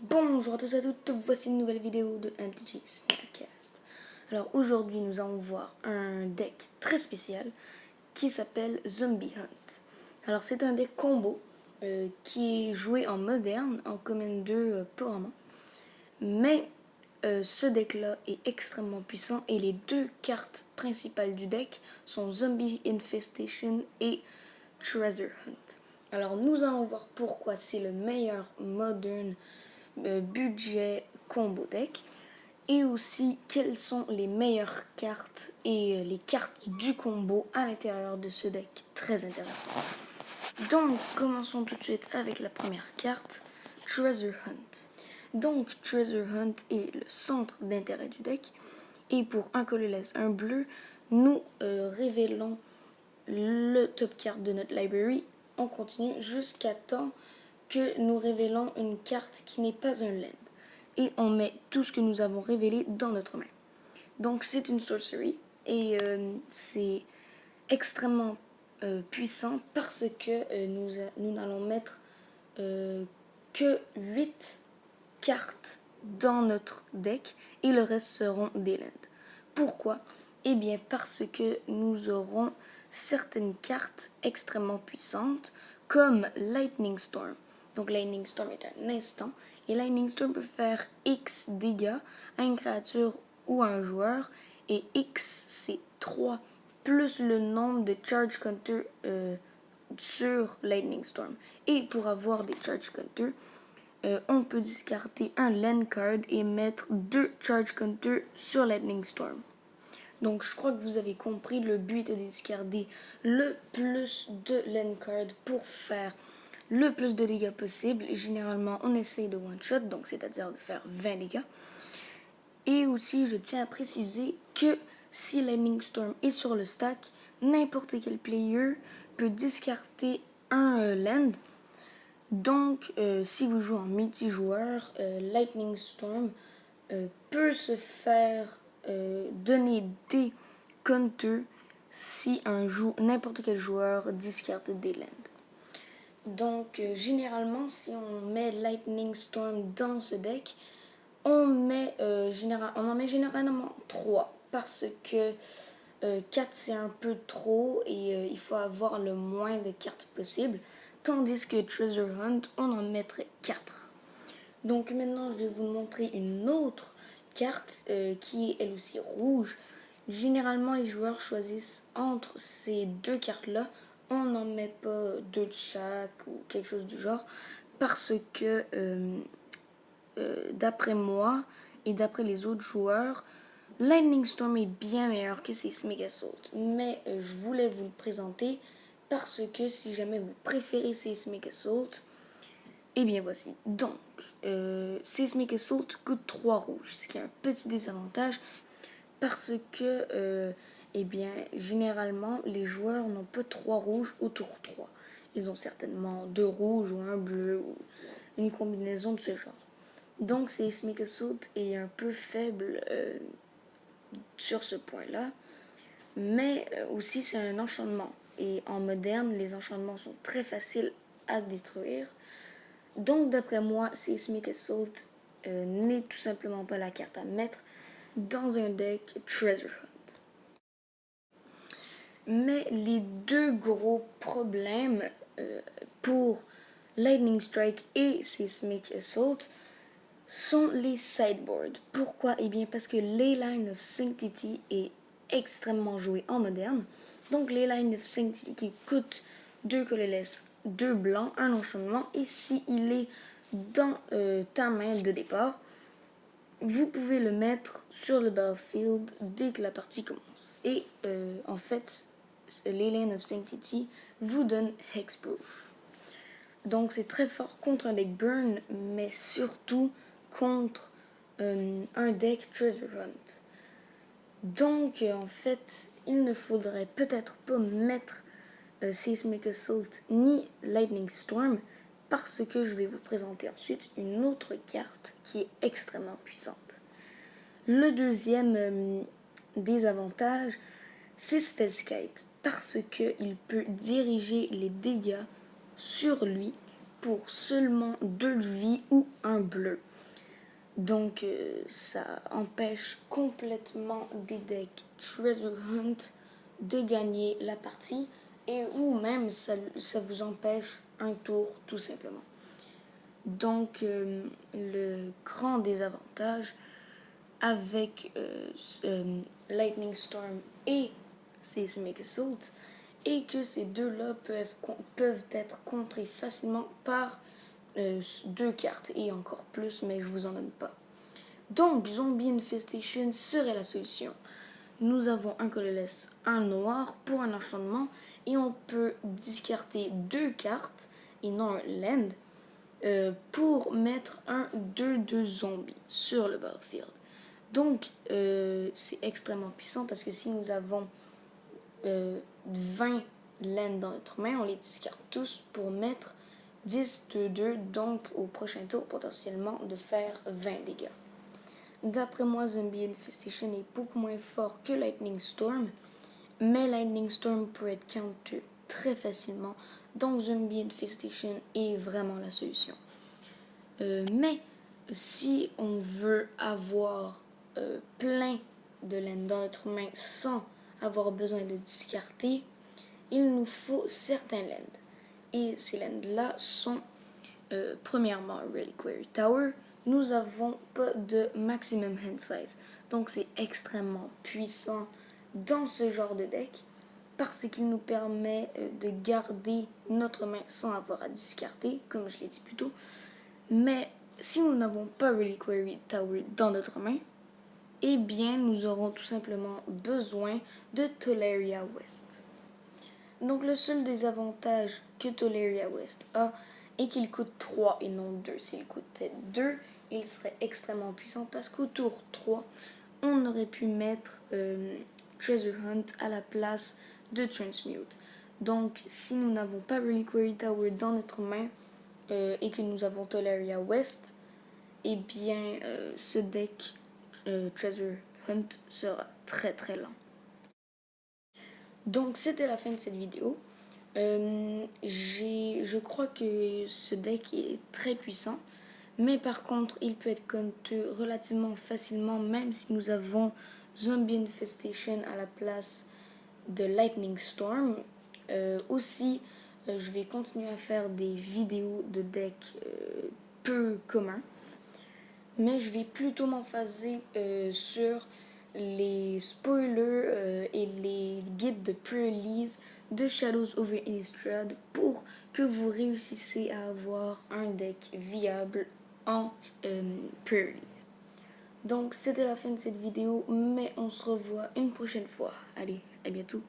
Bonjour à tous et à toutes, voici une nouvelle vidéo de MTG Snapcast. Alors aujourd'hui nous allons voir un deck très spécial qui s'appelle Zombie Hunt. Alors c'est un deck combo qui est joué en moderne, en Command 2 pas vraiment. Mais ce deck là est extrêmement puissant et les deux cartes principales du deck sont Zombie Infestation et Treasure Hunt. Alors nous allons voir pourquoi c'est le meilleur modern budget combo deck et aussi quelles sont les meilleures cartes et les cartes du combo à l'intérieur de ce deck très intéressant. Donc commençons tout de suite avec la première carte, Treasure Hunt. Donc Treasure Hunt est le centre d'intérêt du deck et pour un colorless, un bleu, nous révélons le top card de notre library. On continue jusqu'à temps que nous révélons une carte qui n'est pas un land. Et on met tout ce que nous avons révélé dans notre main. Donc c'est une sorcery et c'est extrêmement puissant parce que nous n'allons mettre que 8 cartes dans notre deck et le reste seront des lands. Pourquoi? Eh bien parce que nous aurons certaines cartes extrêmement puissantes comme Lightning Storm. Donc Lightning Storm est un instant et Lightning Storm peut faire X dégâts à une créature ou à un joueur et X c'est 3 plus le nombre de charge counter sur Lightning Storm. Et pour avoir des charge counter, on peut discarter un land card et mettre 2 charge counter sur Lightning Storm. Donc je crois que vous avez compris, le but est de discarder le plus de land card pour faire le plus de dégâts possible. Généralement on essaye de one shot, donc c'est-à-dire de faire 20 dégâts. Et aussi je tiens à préciser que si Lightning Storm est sur le stack, n'importe quel player peut discarter un land. Donc, si vous jouez en multijoueur, Lightning Storm peut se faire donner des counters si n'importe quel joueur discarte des lands. Donc, généralement, si on met Lightning Storm dans ce deck, on en met généralement 3 parce que 4 c'est un peu trop et il faut avoir le moins de cartes possible. Tandis que Treasure Hunt, on en mettrait 4. Donc maintenant, je vais vous montrer une autre carte qui est elle aussi rouge. Généralement, les joueurs choisissent entre ces deux cartes-là. On n'en met pas deux de chaque ou quelque chose du genre parce que d'après moi et d'après les autres joueurs, Lightning Storm est bien meilleur que Seismic Assault. Mais je voulais vous le présenter parce que si jamais vous préférez Seismic Assault, eh bien voici. Donc, Seismic Assault coûte 3 rouges, ce qui est un petit désavantage parce que, eh bien, généralement, les joueurs n'ont pas 3 rouges au tour 3. Ils ont certainement 2 rouges ou un bleu ou une combinaison de ce genre. Donc, Seismic Assault est un peu faible sur ce point-là. Mais aussi, c'est un enchantement. Et en moderne, les enchantements sont très faciles à détruire. Donc, d'après moi, Seismic Assault n'est tout simplement pas la carte à mettre dans un deck Treasure Hunt. Mais les deux gros problèmes pour Lightning Strike et Seismic Assault sont les sideboards. Pourquoi? Eh bien parce que Leyline of Sanctity est extrêmement joué en moderne. Donc Leyline of Sanctity qui coûte 2 colorless, 2 blancs, un enchantement. Et s'il est dans ta main de départ, vous pouvez le mettre sur le battlefield dès que la partie commence. Et en fait, Leyline of Sanctity vous donne Hexproof. Donc c'est très fort contre un deck burn, mais surtout contre un deck Treasure Hunt. Donc en fait, il ne faudrait peut-être pas mettre Seismic Assault ni Lightning Storm parce que je vais vous présenter ensuite une autre carte qui est extrêmement puissante. Le deuxième désavantage, c'est Spellskite parce qu'il peut diriger les dégâts sur lui pour seulement 2 vies ou un bleu. Donc ça empêche complètement des decks Treasure Hunt de gagner la partie et ou même ça vous empêche un tour tout simplement. Donc le grand désavantage avec Lightning Storm et Seismic Assault est que ces deux-là peuvent être contrés facilement par 2 cartes et encore plus, mais je vous en donne pas. Donc Zombie Infestation serait la solution. Nous avons un colorless, un noir pour un enchantement et on peut discarter 2 cartes et non un land pour mettre un 2 zombies sur le battlefield. Donc c'est extrêmement puissant parce que si nous avons 20 lands dans notre main, on les discarte tous pour mettre 10 2, donc au prochain tour potentiellement de faire 20 dégâts. D'après moi, Zombie Infestation est beaucoup moins fort que Lightning Storm, mais Lightning Storm peut être counter très facilement, donc Zombie Infestation est vraiment la solution. Mais si on veut avoir plein de laines dans notre main sans avoir besoin de discarter, il nous faut certains lands. Et ces lands-là sont premièrement Reliquary Tower. Nous n'avons pas de maximum hand size. Donc c'est extrêmement puissant dans ce genre de deck parce qu'il nous permet de garder notre main sans avoir à discarter, comme je l'ai dit plus tôt. Mais si nous n'avons pas Reliquary Tower dans notre main, eh bien nous aurons tout simplement besoin de Tolaria West. Donc le seul désavantage que Tolaria West a est qu'il coûte 3 et non 2. S'il coûtait 2, il serait extrêmement puissant parce qu'au tour 3, on aurait pu mettre Treasure Hunt à la place de Transmute. Donc si nous n'avons pas Reliquary Tower dans notre main et que nous avons Tolaria West, eh bien ce deck Treasure Hunt sera très très lent. Donc c'était la fin de cette vidéo. Je crois que ce deck est très puissant, mais par contre il peut être counter relativement facilement même si nous avons Zombie Infestation à la place de Lightning Storm. Aussi, je vais continuer à faire des vidéos de decks peu communs, mais je vais plutôt m'emphaser sur les spoilers et les guides de pre-release de Shadows over Innistrad pour que vous réussissez à avoir un deck viable en pre-release. Donc c'était la fin de cette vidéo, mais on se revoit une prochaine fois. Allez, à bientôt.